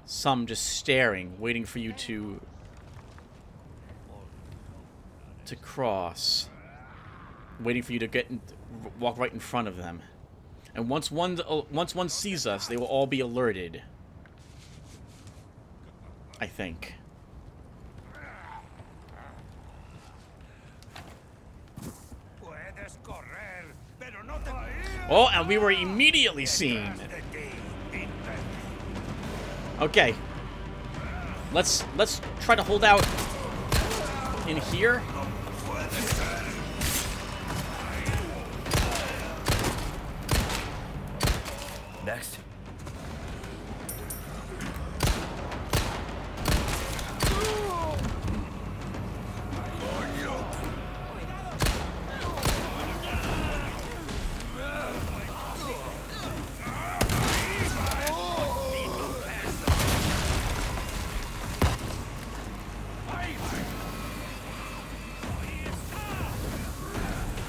Some just staring, waiting for you to cross. Waiting for you to walk right in front of them. And once one sees us, they will all be alerted. I think. Oh, and we were immediately seen. Okay. Let's try to hold out in here. Next.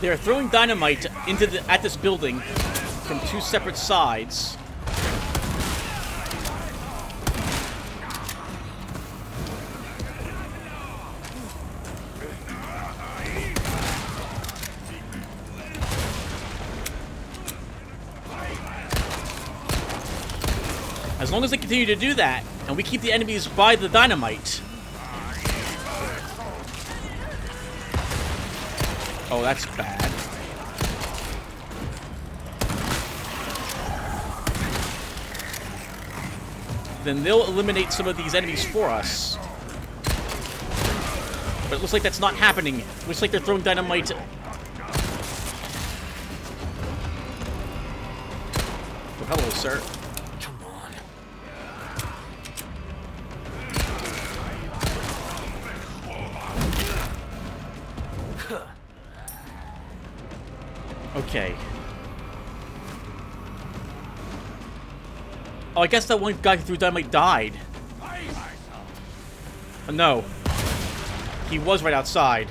They're throwing dynamite at this building from 2 separate sides. As long as they continue to do that, and we keep the enemies by the dynamite. Oh, that's bad. Then they'll eliminate some of these enemies for us. But it looks like that's not happening. It looks like they're throwing dynamite. Oh, hello, sir. Come on. Okay. Oh, I guess that one guy who threw dynamite died. Oh, no. He was right outside.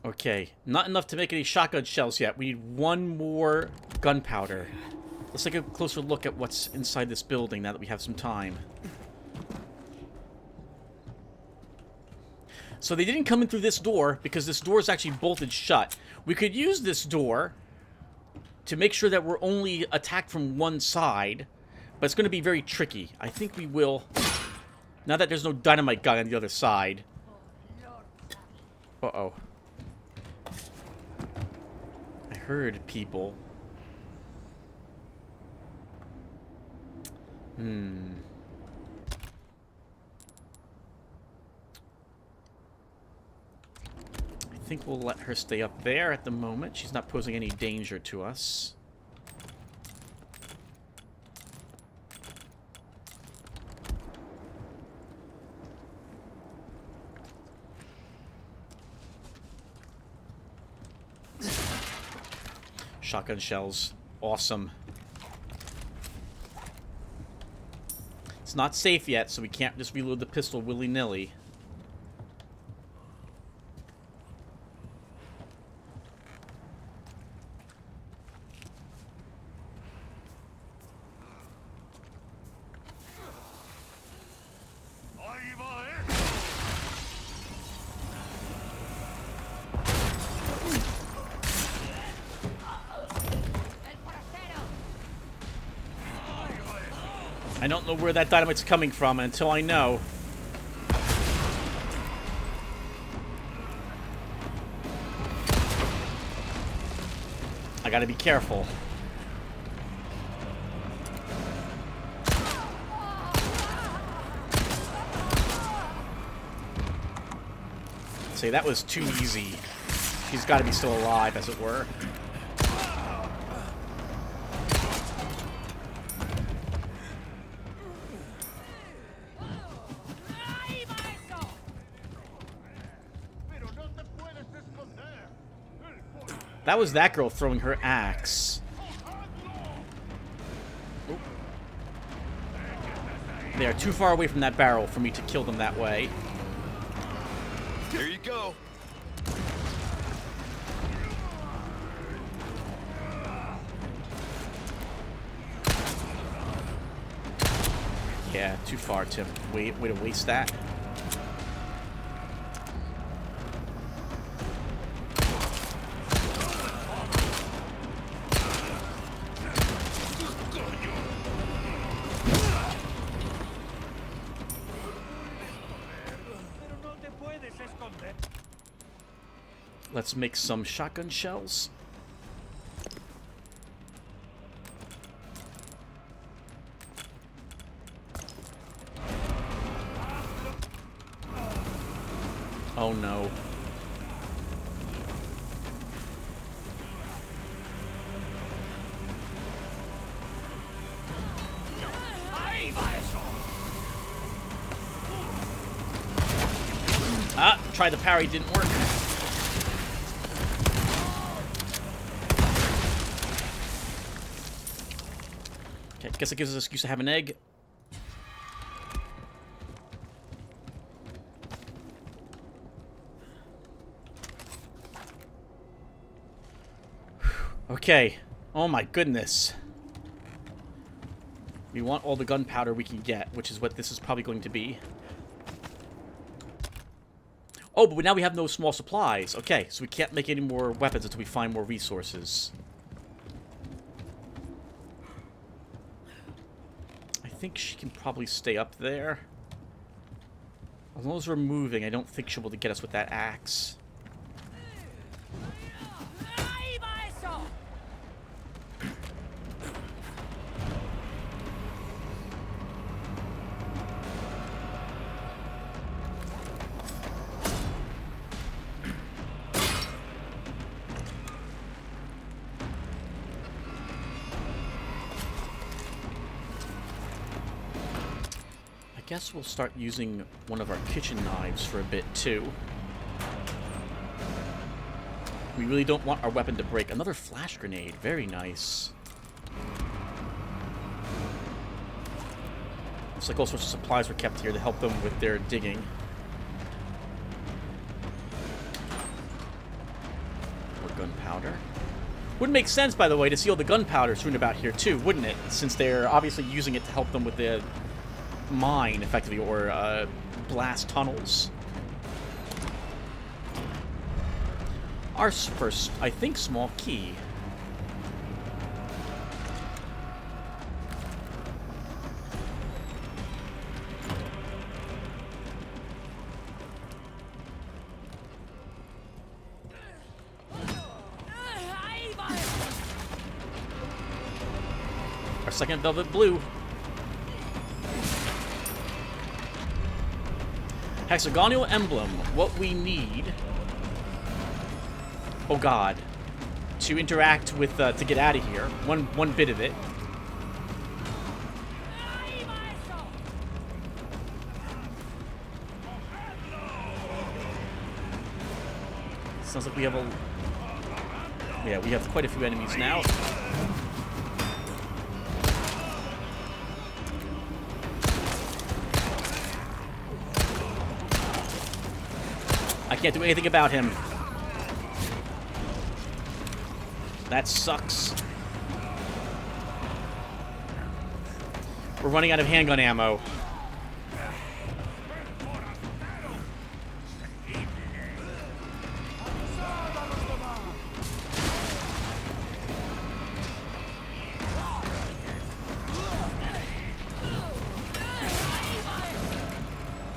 Okay, not enough to make any shotgun shells yet. We need 1 more gunpowder. Let's take a closer look at what's inside this building now that we have some time. So they didn't come in through this door because this door is actually bolted shut. We could use this door to make sure that we're only attacked from one side, but it's going to be very tricky. I think we will, now that there's no dynamite guy on the other side. Uh-oh. I heard people. I think we'll let her stay up there at the moment. She's not posing any danger to us. Shotgun shells. Awesome. It's not safe yet, so we can't just reload the pistol willy-nilly. I don't know where that dynamite's coming from until I know. I gotta be careful. See, that was too easy. He's gotta be still alive, as it were. That was that girl throwing her axe. Oop. They are too far away from that barrel for me to kill them that way. Here you go. Yeah, too far, Tim. Way to waste that. Let's make some shotgun shells. Oh no. Ah, try the parry, didn't work. Okay, guess it gives us an excuse to have an egg. Okay. Oh my goodness. We want all the gunpowder we can get, which is what this is probably going to be. Oh, but now we have no small supplies. Okay, so we can't make any more weapons until we find more resources. I think she can probably stay up there. As long as we're moving, I don't think she'll be able to get us with that axe. I guess we'll start using one of our kitchen knives for a bit, too. We really don't want our weapon to break. Another flash grenade. Very nice. Looks like all sorts of supplies were kept here to help them with their digging. More gunpowder. Wouldn't make sense, by the way, to see all the gunpowder strewn about here, too, wouldn't it? Since they're obviously using it to help them with the mine, effectively, or blast tunnels. our first, I think, small key. Our second velvet blue. Hexagonal emblem. What we need... Oh god. To interact with, to get out of here. One bit of it. Sounds like we have a... Yeah, we have quite a few enemies now. I can't do anything about him. That sucks. We're running out of handgun ammo.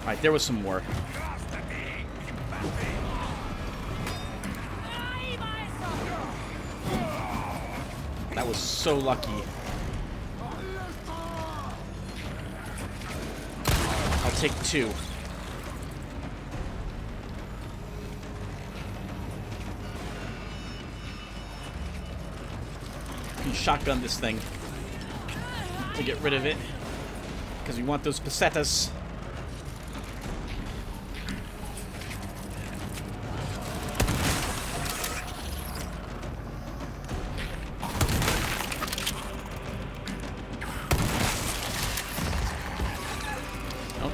Alright, there was some more. That was so lucky. I'll take 2. You can shotgun this thing to get rid of it, because we want those pesetas.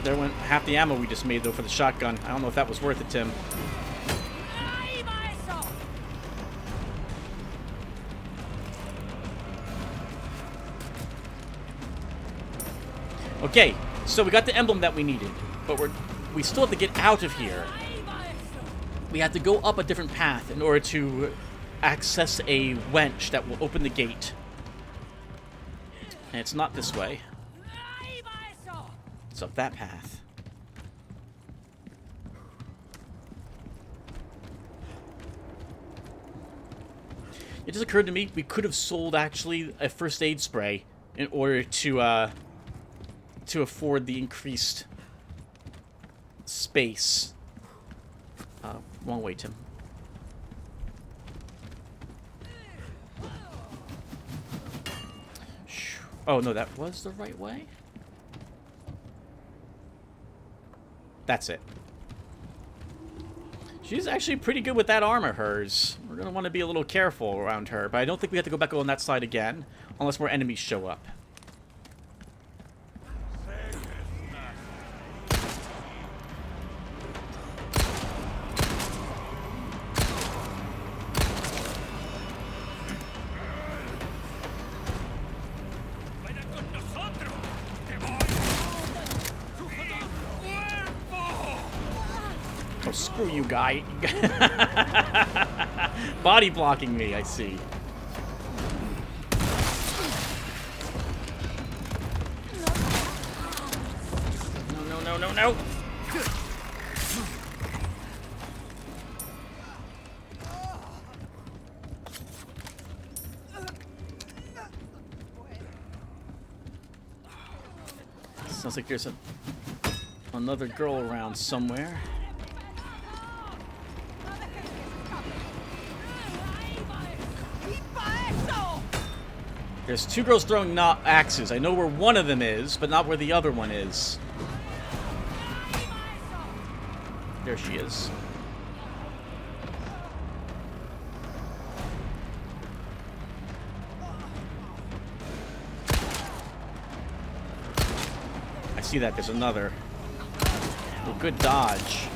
There went half the ammo we just made, though, for the shotgun. I don't know if that was worth it, Tim. Okay, so we got the emblem that we needed, but we still have to get out of here. We have to go up a different path in order to access a wench that will open the gate. And it's not this way. It's up that path. It just occurred to me we could have sold actually a first aid spray in order to afford the increased space. Wrong way, Tim. Oh no, that was the right way. That's it. She's actually pretty good with that arm of hers. We're going to want to be a little careful around her, but I don't think we have to go back on that side again, unless more enemies show up. Oh, screw you, guy. Body blocking me, I see. No, no, no, no, no. Sounds like there's another girl around somewhere. There's 2 girls throwing axes. I know where one of them is, but not where the other one is. There she is. I see that. There's another. Oh, good dodge.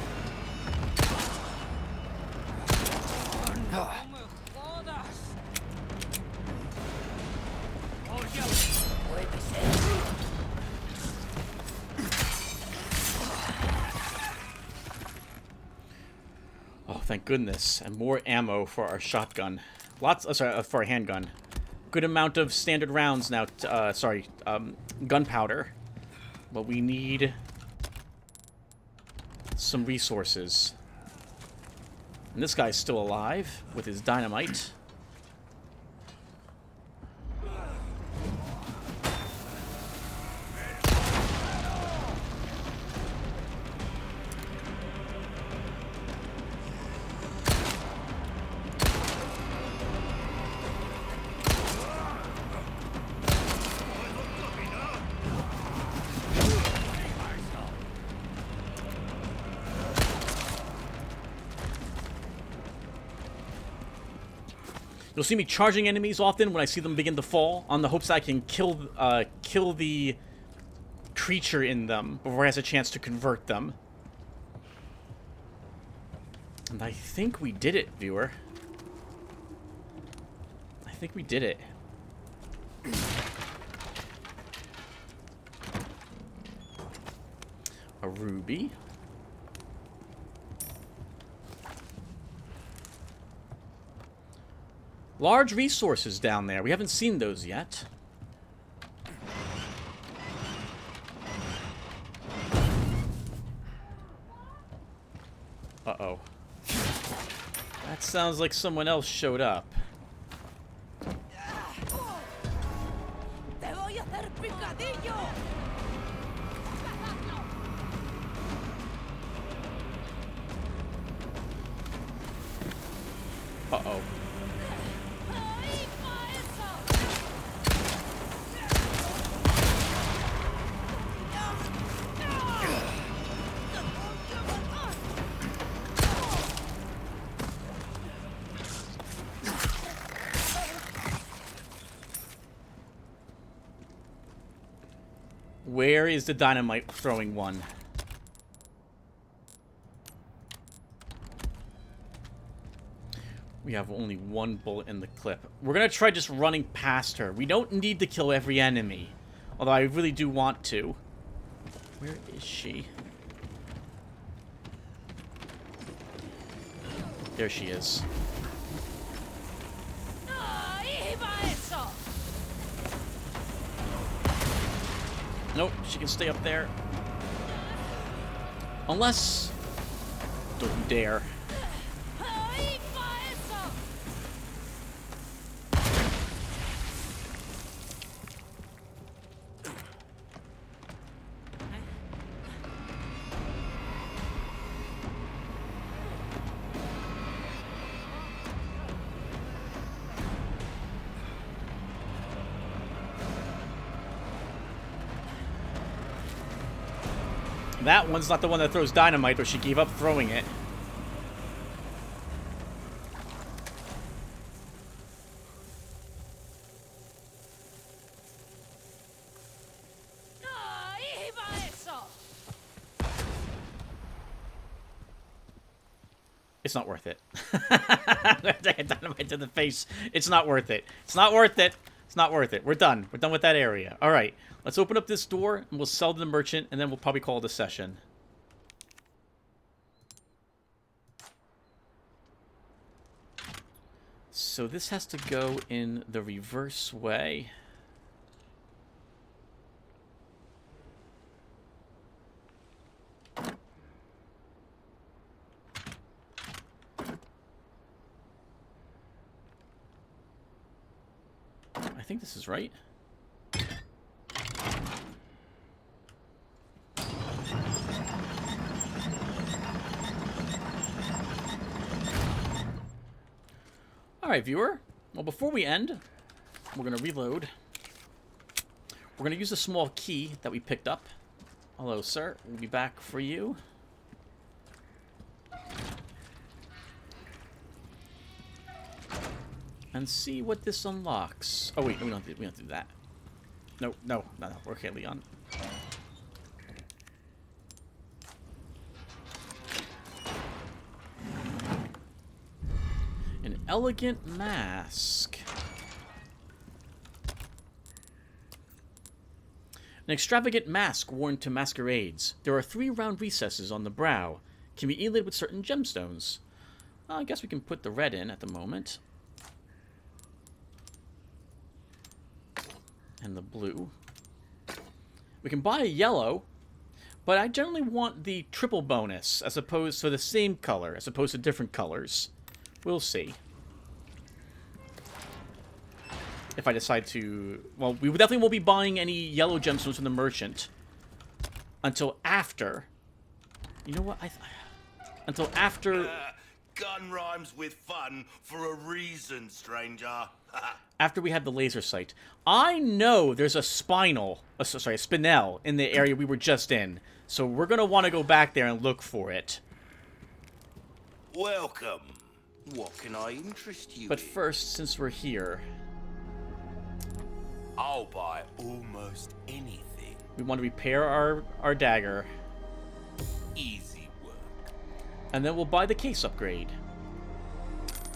thank goodness. And more ammo for our shotgun. Lots, sorry, for our handgun. Good amount of standard rounds now, gunpowder. But we need some resources. And this guy's still alive with his dynamite. You'll see me charging enemies often when I see them begin to fall, on the hopes that I can kill the creature in them before it has a chance to convert them. And I think we did it, viewer. I think we did it. A ruby. Large resources down there. We haven't seen those yet. Uh-oh. That sounds like someone else showed up. Uh-oh. Where is the dynamite throwing one? We have only one bullet in the clip. We're gonna try just running past her. We don't need to kill every enemy. Although I really do want to. Where is she? There she is. Nope, she can stay up there. Unless... Don't you dare. That one's not the one that throws dynamite, but she gave up throwing it. It's not worth it. Dynamite to the face. It's not worth it. It's not worth it. It's not worth it. We're done. We're done with that area. All right. Let's open up this door, and we'll sell to the merchant, and then we'll probably call it a session. So this has to go in the reverse way. I think this is right. Alright, viewer. Well, before we end, we're going to reload. We're going to use a small key that we picked up. Hello, sir. We'll be back for you. And see what this unlocks. Oh, wait. We don't do that. No. We're okay, Leon. An elegant mask. An extravagant mask worn to masquerades. There are 3 round recesses on the brow. Can be inlaid with certain gemstones. I guess we can put the red in at the moment. And the blue. We can buy a yellow, but I generally want the triple bonus as opposed to the same color, as opposed to different colors. We'll see. If I decide to... Well, we definitely won't be buying any yellow gemstones from the merchant until after... You know what? Until after... Gun rhymes with fun for a reason, stranger. After we have the laser sight. I know there's a spinel, a spinel in the area we were just in. So we're going to want to go back there and look for it. Welcome. What can I interest you But in? first, since we're here... I'll buy almost anything. We want to repair our dagger. Easy work. And then we'll buy the case upgrade.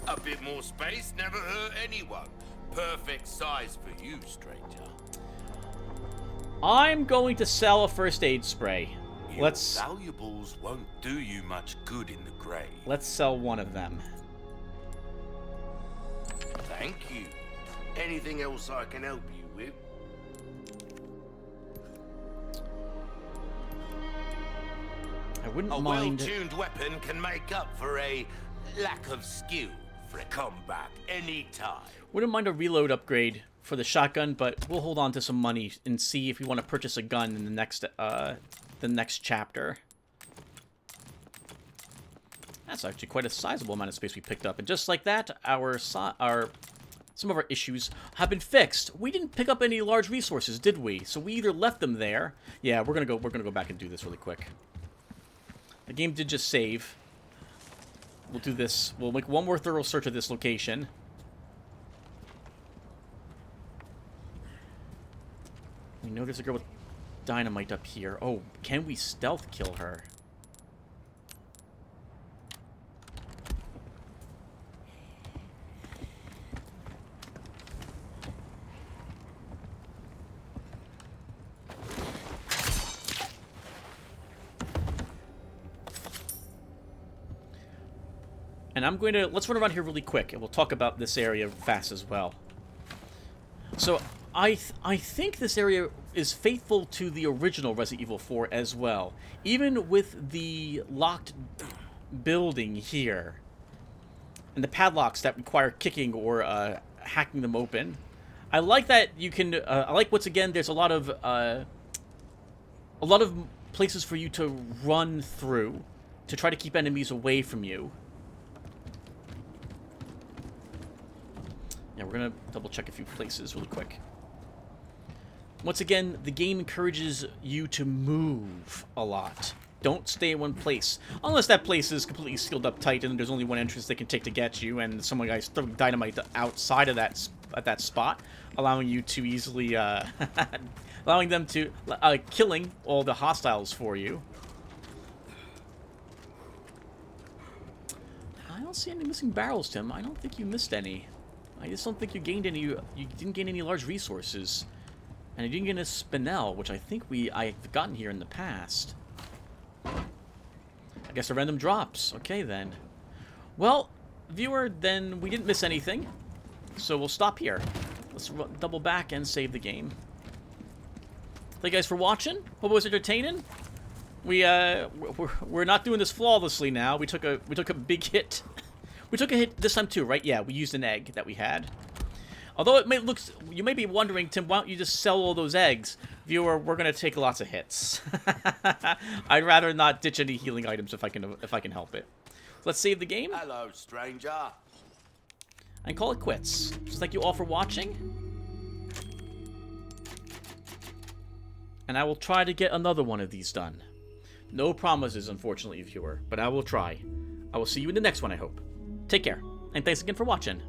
A bit more space never hurt anyone. Perfect size for you, stranger. I'm going to sell a first aid spray. Your valuables won't do you much good in the grave. Let's sell one of them. Thank you. Anything else I can help you with? I wouldn't A mind... well-tuned weapon can make up for a lack of skill for combat anytime. Wouldn't mind a reload upgrade for the shotgun, but we'll hold on to some money and see if we want to purchase a gun in the next chapter. That's actually quite a sizable amount of space we picked up, and just like that, some of our issues have been fixed. We didn't pick up any large resources, did we? So we either left them there. Yeah, we're gonna go back and do this really quick. The game did just save. We'll do this. We'll make one more thorough search of this location. We know there's a girl with dynamite up here. Oh, can we stealth kill her? And I'm going to... Let's run around here really quick, and we'll talk about this area fast as well. So, I think this area is faithful to the original Resident Evil 4 as well. Even with the locked building here. And the padlocks that require kicking or hacking them open. I like that you can... I like, once again, there's a lot of places for you to run through to try to keep enemies away from you. Yeah, we're going to double check a few places really quick. Once again, the game encourages you to move a lot. Don't stay in one place. Unless that place is completely sealed up tight and there's only one entrance they can take to get you, and some guys throwing dynamite outside of that spot, allowing you to easily, allowing them to, killing all the hostiles for you. I don't see any missing barrels, Tim. I don't think you missed any. I just don't think you gained any. You didn't gain any large resources, and you didn't get a spinel, which I think I've gotten here in the past. I guess a random drops. Okay then. Well, viewer, then we didn't miss anything, so we'll stop here. Let's double back and save the game. Thank you guys for watching. Hope it was entertaining. We're not doing this flawlessly now. We took a big hit. We took a hit this time too, right? Yeah, we used an egg that we had. Although it may look, you may be wondering, Tim, why don't you just sell all those eggs? Viewer, we're gonna take lots of hits. I'd rather not ditch any healing items if I can help it. Let's save the game. Hello, stranger. And call it quits. Just thank you all for watching. And I will try to get another one of these done. No promises, unfortunately, viewer, but I will try. I will see you in the next one, I hope. Take care, and thanks again for watching.